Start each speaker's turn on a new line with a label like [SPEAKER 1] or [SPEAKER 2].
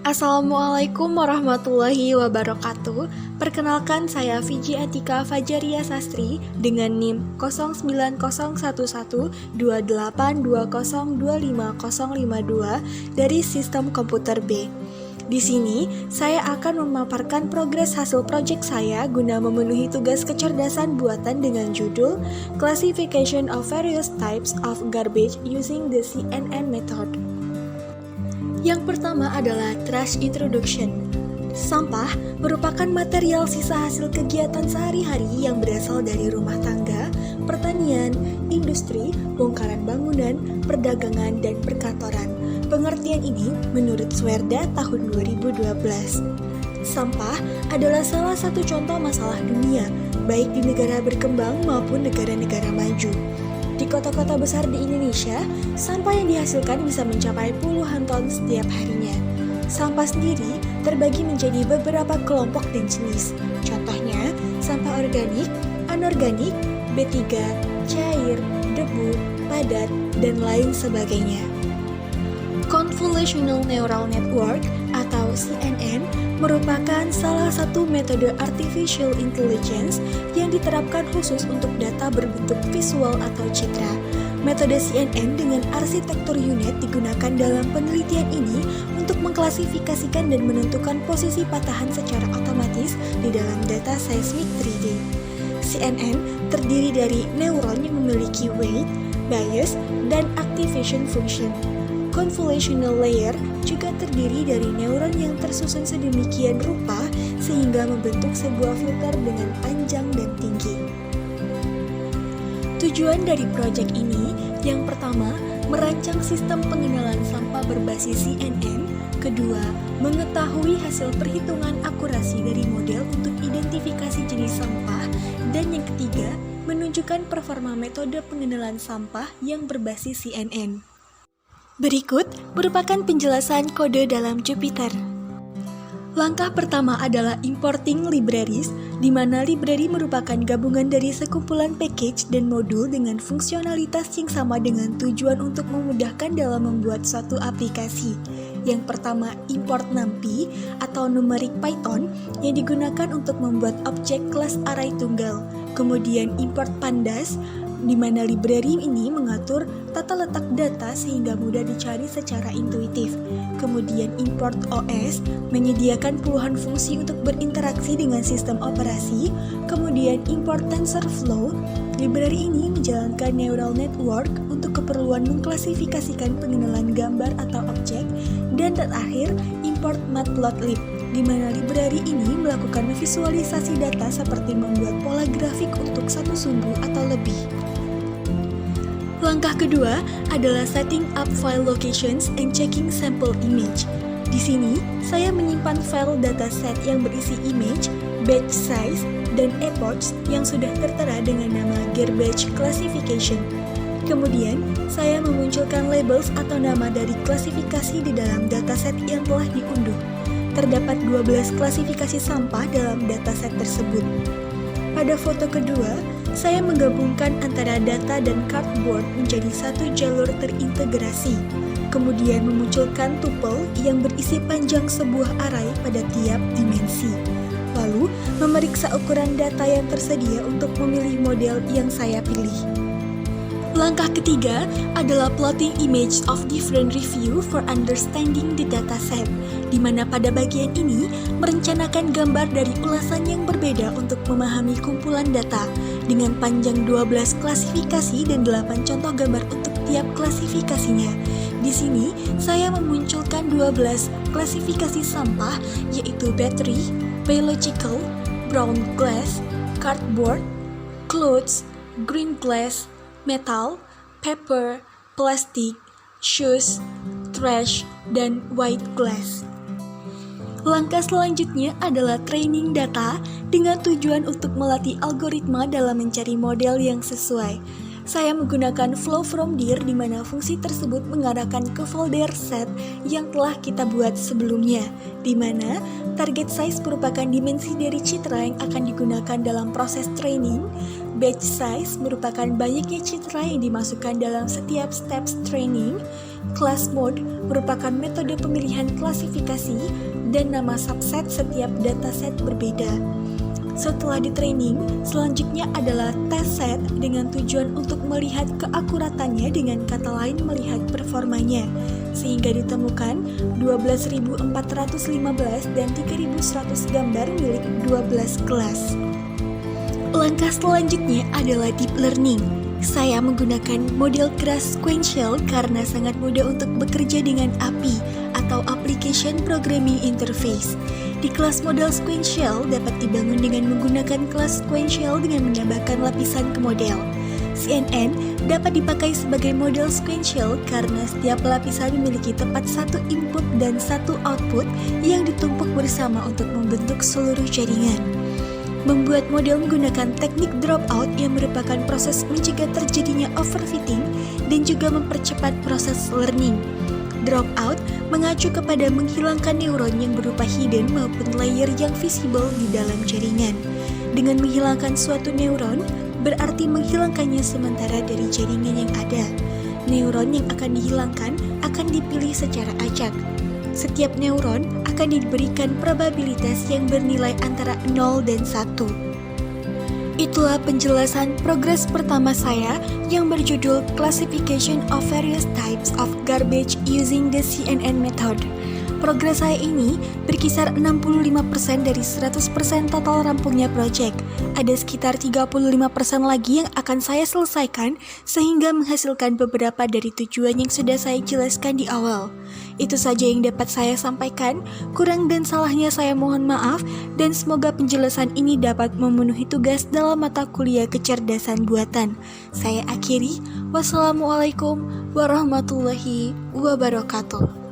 [SPEAKER 1] Assalamualaikum warahmatullahi wabarakatuh. Perkenalkan, saya Fiji Atika Fajaria Sastri dengan NIM 09011282025052 dari Sistem Komputer B. Di sini, saya akan memaparkan progres hasil proyek saya guna memenuhi tugas kecerdasan buatan dengan judul Classification of Various Types of Garbage Using the CNN Method. Yang pertama adalah trash introduction. Sampah merupakan material sisa hasil kegiatan sehari-hari yang berasal dari rumah tangga, pertanian, industri, bongkaran bangunan, perdagangan, dan perkantoran. Pengertian ini menurut Swerda tahun 2012. Sampah adalah salah satu contoh masalah dunia, baik di negara berkembang maupun negara-negara maju. Di kota-kota besar di Indonesia, sampah yang dihasilkan bisa mencapai puluhan ton setiap harinya. Sampah sendiri terbagi menjadi beberapa kelompok dan jenis. Contohnya, sampah organik, anorganik, B3, cair, debu, padat, dan lain sebagainya. Convolutional Neural Network atau CNN merupakan salah satu metode artificial intelligence yang diterapkan khusus untuk data berbentuk visual atau citra. Metode CNN dengan arsitektur unit digunakan dalam penelitian ini untuk mengklasifikasikan dan menentukan posisi patahan secara otomatis di dalam data seismik 3D. CNN terdiri dari neuron yang memiliki weight, bias, dan activation function. Convolutional layer juga terdiri dari neuron yang tersusun sedemikian rupa sehingga membentuk sebuah filter dengan panjang dan tinggi. Tujuan dari proyek ini, yang pertama, merancang sistem pengenalan sampah berbasis CNN. Kedua, mengetahui hasil perhitungan akurasi dari model untuk identifikasi jenis sampah. Dan yang ketiga, menunjukkan performa metode pengenalan sampah yang berbasis CNN. Berikut merupakan penjelasan kode dalam Jupyter. Langkah pertama adalah importing libraries, di mana library merupakan gabungan dari sekumpulan package dan modul dengan fungsionalitas yang sama dengan tujuan untuk memudahkan dalam membuat suatu aplikasi. Yang pertama, import NumPy atau numerik Python yang digunakan untuk membuat objek kelas array tunggal. Kemudian import Pandas, di mana library ini mengatur tata letak data sehingga mudah dicari secara intuitif. Kemudian import OS menyediakan puluhan fungsi untuk berinteraksi dengan sistem operasi. Kemudian import TensorFlow, library ini menjalankan neural network untuk keperluan mengklasifikasikan pengenalan gambar atau objek. Dan terakhir, import Matplotlib, di mana library ini melakukan visualisasi data seperti membuat pola grafik untuk satu sumbu atau lebih. Langkah kedua adalah setting up file locations and checking sample image. Di sini, saya menyimpan file dataset yang berisi image, batch size, dan epochs yang sudah tertera dengan nama garbage classification. Kemudian, saya memunculkan labels atau nama dari klasifikasi di dalam dataset yang telah diunduh. Terdapat 12 klasifikasi sampah dalam dataset tersebut. Pada foto kedua, saya menggabungkan antara data dan cardboard menjadi satu jalur terintegrasi. Kemudian memunculkan tuple yang berisi panjang sebuah array pada tiap dimensi. Lalu, memeriksa ukuran data yang tersedia untuk memilih model yang saya pilih. Langkah ketiga adalah plotting image of different review for understanding the dataset, di mana pada bagian ini merencanakan gambar dari ulasan yang berbeda untuk memahami kumpulan data dengan panjang 12 klasifikasi dan 8 contoh gambar untuk tiap klasifikasinya. Di sini, saya memunculkan 12 klasifikasi sampah, yaitu battery, biological, brown glass, cardboard, clothes, green glass, metal, paper, plastik, shoes, trash, dan white glass. Langkah selanjutnya adalah training data dengan tujuan untuk melatih algoritma dalam mencari model yang sesuai. Saya menggunakan flow from dir di mana fungsi tersebut mengarahkan ke folder set yang telah kita buat sebelumnya, di mana target size merupakan dimensi dari citra yang akan digunakan dalam proses training. Batch size merupakan banyaknya citra yang dimasukkan dalam setiap steps training. Class mode merupakan metode pemilihan klasifikasi dan nama subset setiap dataset berbeda. Setelah di training, selanjutnya adalah test set dengan tujuan untuk melihat keakuratannya, dengan kata lain melihat performanya, sehingga ditemukan 12.415 dan 3.100 gambar milik 12 kelas. Langkah selanjutnya adalah deep learning. Saya menggunakan model keras sequential karena sangat mudah untuk bekerja dengan API atau Application Programming Interface. Di kelas model sequential dapat dibangun dengan menggunakan kelas sequential dengan menambahkan lapisan ke model. CNN dapat dipakai sebagai model sequential karena setiap lapisan memiliki tepat satu input dan satu output yang ditumpuk bersama untuk membentuk seluruh jaringan. Membuat model menggunakan teknik dropout yang merupakan proses mencegah terjadinya overfitting dan juga mempercepat proses learning. Dropout mengacu kepada menghilangkan neuron yang berupa hidden maupun layer yang visible di dalam jaringan. Dengan menghilangkan suatu neuron, berarti menghilangkannya sementara dari jaringan yang ada. Neuron yang akan dihilangkan akan dipilih secara acak. Setiap neuron akan diberikan probabilitas yang bernilai antara 0 dan 1. Itulah penjelasan progres pertama saya yang berjudul Classification of Various Types of Garbage Using the CNN Method. Progres saya ini berkisar 65% dari 100% total rampungnya project. Ada sekitar 35% lagi yang akan saya selesaikan sehingga menghasilkan beberapa dari tujuan yang sudah saya jelaskan di awal. Itu saja yang dapat saya sampaikan. Kurang dan salahnya saya mohon maaf, dan semoga penjelasan ini dapat memenuhi tugas dalam mata kuliah kecerdasan buatan. Saya akhiri. Wassalamualaikum warahmatullahi wabarakatuh.